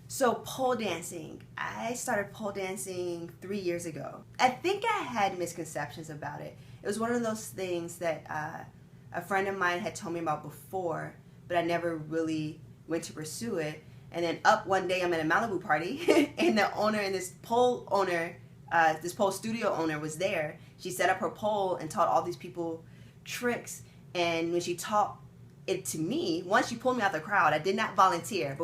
So pole dancing, I started pole dancing 3 years ago. I think I had misconceptions about it. It was one of those things that a friend of mine had told me about before, but I never really went to pursue it. And then up one day, I'm at a Malibu party, and the owner and this pole studio owner was there. She set up her pole and taught all these people tricks. And when she taught it to me, once she pulled me out of the crowd, I did not volunteer,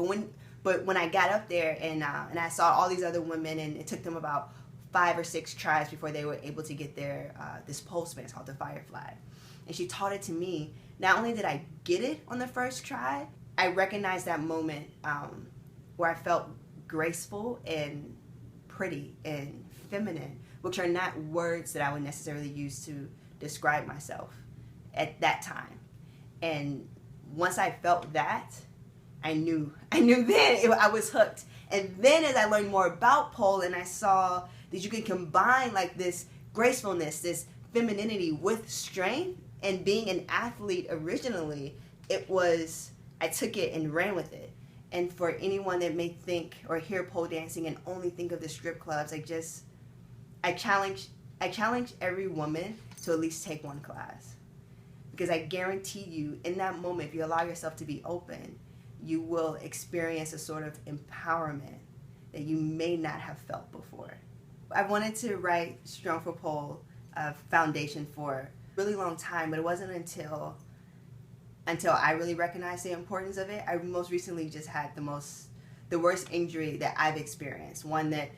but when I got up there and I saw all these other women, and it took them about 5 or 6 tries before they were able to get their this pole spin. It's called the Firefly. And she taught it to me. Not only did I get it on the first try, I recognized that moment where I felt graceful and pretty and feminine, which are not words that I would necessarily use to describe myself at that time. And once I felt that, I knew then I was hooked. And then as I learned more about pole and I saw that you can combine like this gracefulness, this femininity with strength, and being an athlete originally, I took it and ran with it. And for anyone that may think or hear pole dancing and only think of the strip clubs, I challenge every woman to at least take one class. Because I guarantee you, in that moment, if you allow yourself to be open, you will experience a sort of empowerment that you may not have felt before. I wanted to write Strong for Pole foundation for a really long time, but it wasn't until I really recognized the importance of it. I most recently just had the worst injury that I've experienced, one that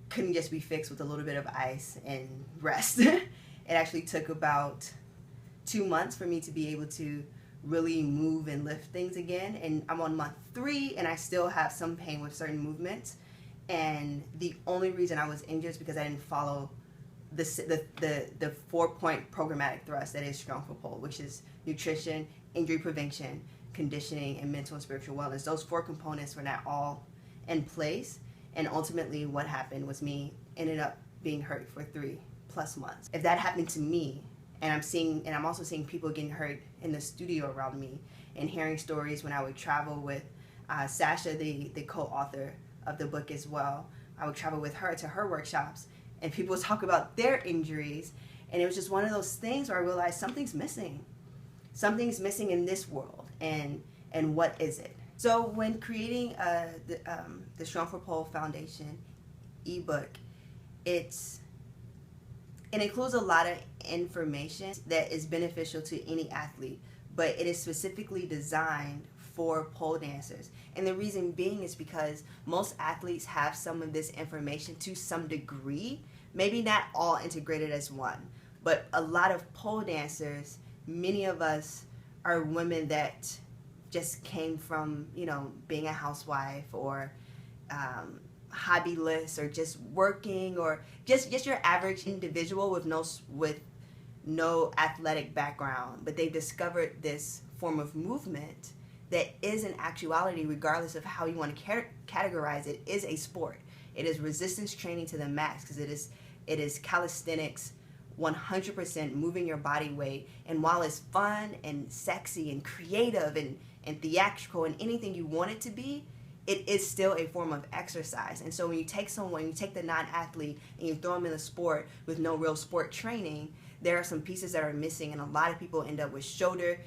couldn't just be fixed with a little bit of ice and rest. It actually took about 2 months for me to be able to really move and lift things again, and I'm on month 3 and I still have some pain with certain movements. And the only reason I was injured is because I didn't follow the 4-point programmatic thrust that is Strong for Pole, which is nutrition, injury prevention, conditioning, and mental and spiritual wellness. Those 4 components were not all in place, and ultimately what happened was me ended up being hurt for 3+ months. If that happened to me, and I'm also seeing people getting hurt in the studio around me, and hearing stories when I would travel with Sasja, the co-author of the book as well. I would travel with her to her workshops, and people would talk about their injuries, and it was just one of those things where I realized something's missing. Something's missing in this world, and what is it? So when creating the Strong for Pole Foundation ebook, it includes a lot of information that is beneficial to any athlete, but it is specifically designed for pole dancers. And the reason being is because most athletes have some of this information to some degree, maybe not all integrated as one, but a lot of pole dancers, many of us are women that just came from, being a housewife or hobbyless, or just working, or just your average individual with no athletic background, but they've discovered this form of movement that is, in actuality, regardless of how you want to categorize it, is a sport. It is resistance training to the max, because it is calisthenics, 100% moving your body weight. And while it's fun and sexy and creative and theatrical and anything you want it to be, it is still a form of exercise. And so when you take the non-athlete and you throw them in a sport with no real sport training, there are some pieces that are missing, and a lot of people end up with shoulder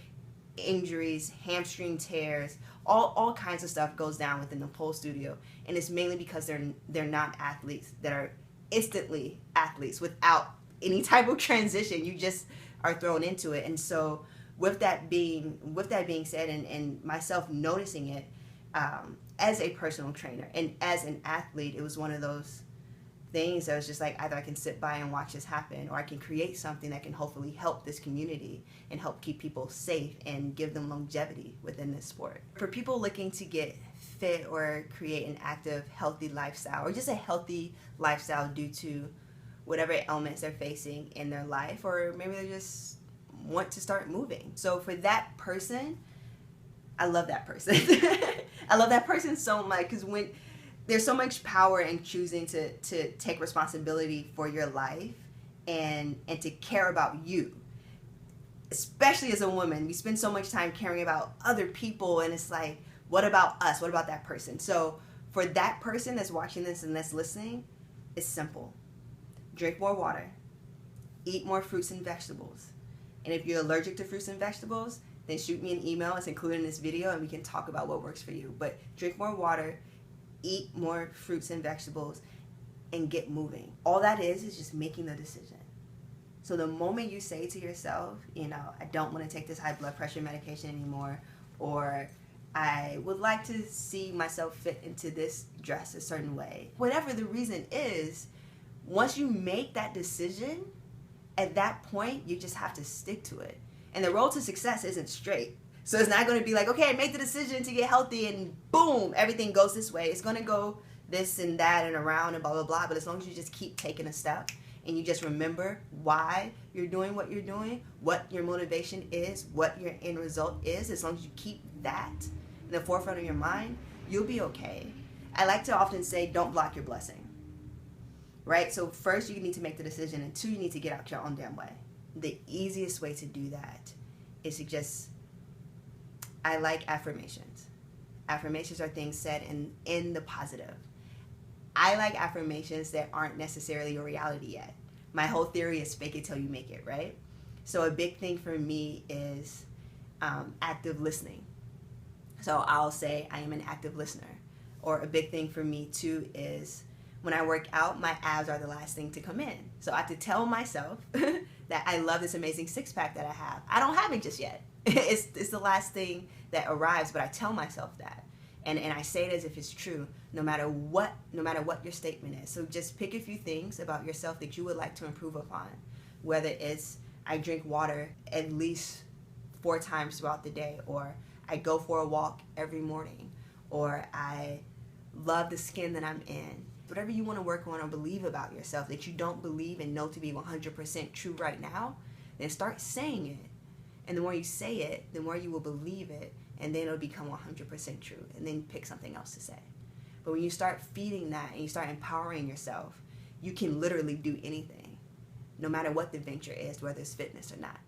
injuries, hamstring tears, all kinds of stuff goes down within the pole studio. And it's mainly because they're not athletes that are instantly athletes without any type of transition. You just are thrown into it. And so with that being said, and myself noticing it, as a personal trainer and as an athlete, it was one of those things that was just like, either I can sit by and watch this happen, or I can create something that can hopefully help this community and help keep people safe and give them longevity within this sport. For people looking to get fit or create an active, healthy lifestyle, or just a healthy lifestyle due to whatever ailments they're facing in their life, or maybe they just want to start moving. So for that person, I love that person. I love that person so much, because when there's so much power in choosing to take responsibility for your life and to care about you. Especially as a woman, we spend so much time caring about other people, and it's like, what about us? What about that person? So for that person that's watching this and that's listening, it's simple. Drink more water. Eat more fruits and vegetables. And if you're allergic to fruits and vegetables, then shoot me an email. It's included in this video, and we can talk about what works for you. But drink more water, eat more fruits and vegetables, and get moving. All that is just making the decision. So the moment you say to yourself, you know, I don't want to take this high blood pressure medication anymore, or I would like to see myself fit into this dress a certain way, whatever the reason is, once you make that decision, at that point, you just have to stick to it. And the road to success isn't straight. So it's not going to be like, okay, I made the decision to get healthy and boom, everything goes this way. It's going to go this and that and around and blah, blah, blah. But as long as you just keep taking a step and you just remember why you're doing what you're doing, what your motivation is, what your end result is, as long as you keep that in the forefront of your mind, you'll be okay. I like to often say, don't block your blessing. Right? So first, you need to make the decision, and two, you need to get out your own damn way. The easiest way to do that is to just, I like affirmations. Affirmations are things said in the positive. I like affirmations that aren't necessarily a reality yet. My whole theory is fake it till you make it, right? So a big thing for me is active listening. So I'll say I am an active listener. Or a big thing for me too is when I work out, my abs are the last thing to come in. So I have to tell myself that I love this amazing six-pack that I have. I don't have it just yet. It's the last thing that arrives, but I tell myself that. And I say it as if it's true, no matter what your statement is. So just pick a few things about yourself that you would like to improve upon. Whether it's I drink water at least 4 times throughout the day, or I go for a walk every morning, or I love the skin that I'm in. Whatever you want to work on or believe about yourself that you don't believe and know to be 100% true right now, then start saying it. And the more you say it, the more you will believe it, and then it'll become 100% true, and then pick something else to say. But when you start feeding that and you start empowering yourself, you can literally do anything, no matter what the venture is, whether it's fitness or not.